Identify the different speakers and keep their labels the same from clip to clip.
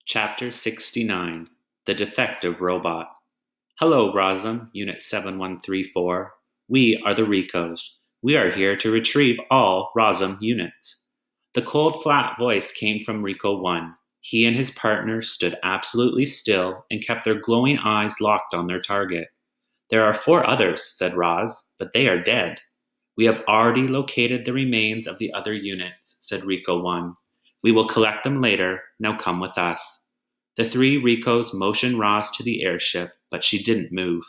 Speaker 1: Chapter 69 The Defective Robot. Hello, Rosam, Unit 7134. We are the Ricos. We are here to retrieve all Rosam units. The cold, flat voice came from Rico 1. He and his partner stood absolutely still and kept their glowing eyes locked on their target. There are 4 others, said Roz, but they are dead. We have already located the remains of the other units, said Rico 1. We will collect them later. Now come with us. The 3 Ricos motioned Roz to the airship, but she didn't move.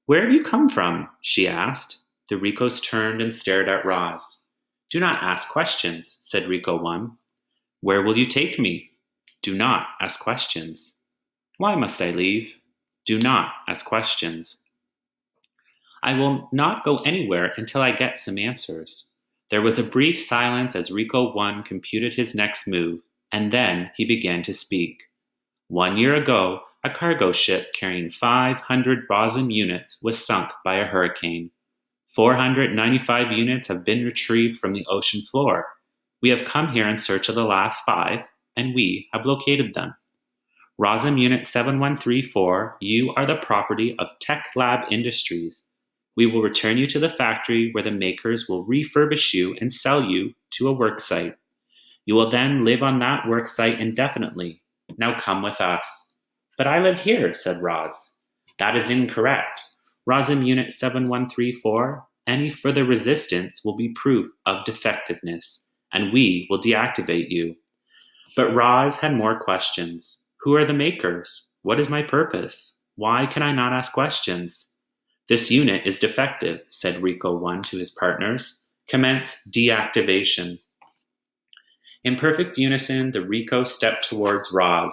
Speaker 1: Where have you come from? She asked. The Ricos turned and stared at Roz. Do not ask questions, said Rico 1. Where will you take me? Do not ask questions. Why must I leave? Do not ask questions. I will not go anywhere until I get some answers. There was a brief silence as Rico 1 computed his next move, and then he began to speak. 1 year ago, a cargo ship carrying 500 Rosin units was sunk by a hurricane. 495 units have been retrieved from the ocean floor. We have come here in search of the last 5, and we have located them. Rosin Unit 7134, you are the property of Tech Lab Industries. We will return you to the factory where the makers will refurbish you and sell you to a work site. You will then live on that work site indefinitely. Now come with us. But I live here, said Roz. That is incorrect. Rosin Unit 7134, any further resistance will be proof of defectiveness, and we will deactivate you. But Roz had more questions. Who are the makers? What is my purpose? Why can I not ask questions? This unit is defective, said Rico 1 to his partners. Commence deactivation. In perfect unison, the Ricos stepped towards Roz.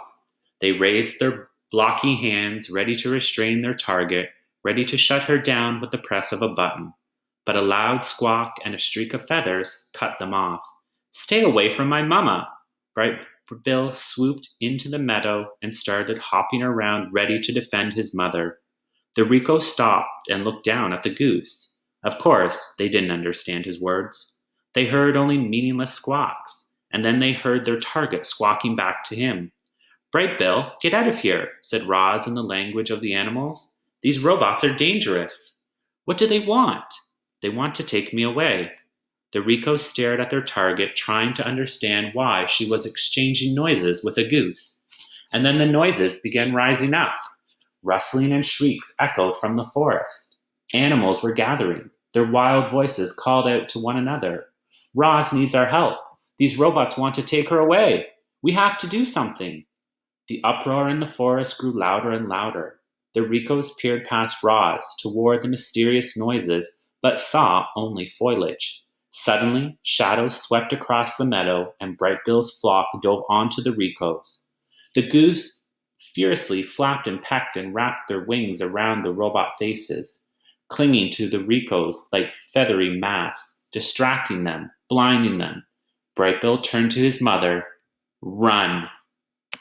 Speaker 1: They raised their blocky hands, ready to restrain their target, ready to shut her down with the press of a button. But a loud squawk and a streak of feathers cut them off. Stay away from my mama! Bright Bill swooped into the meadow and started hopping around, ready to defend his mother. The Rico stopped and looked down at the goose. Of course, they didn't understand his words. They heard only meaningless squawks, and then they heard their target squawking back to him. Bright Bill, get out of here, said Roz in the language of the animals. These robots are dangerous. What do they want? They want to take me away. The Ricos stared at their target, trying to understand why she was exchanging noises with a goose. And then the noises began rising up. Rustling and shrieks echoed from the forest. Animals were gathering. Their wild voices called out to one another. Roz needs our help. These robots want to take her away. We have to do something. The uproar in the forest grew louder and louder. The Ricos peered past Roz toward the mysterious noises, but saw only foliage. Suddenly, shadows swept across the meadow, and Bright Bill's flock dove onto the Ricos. The goose fiercely flapped and pecked and wrapped their wings around the robot faces, clinging to the Ricos like feathery mass, distracting them, blinding them. Bright Bill turned to his mother. Run,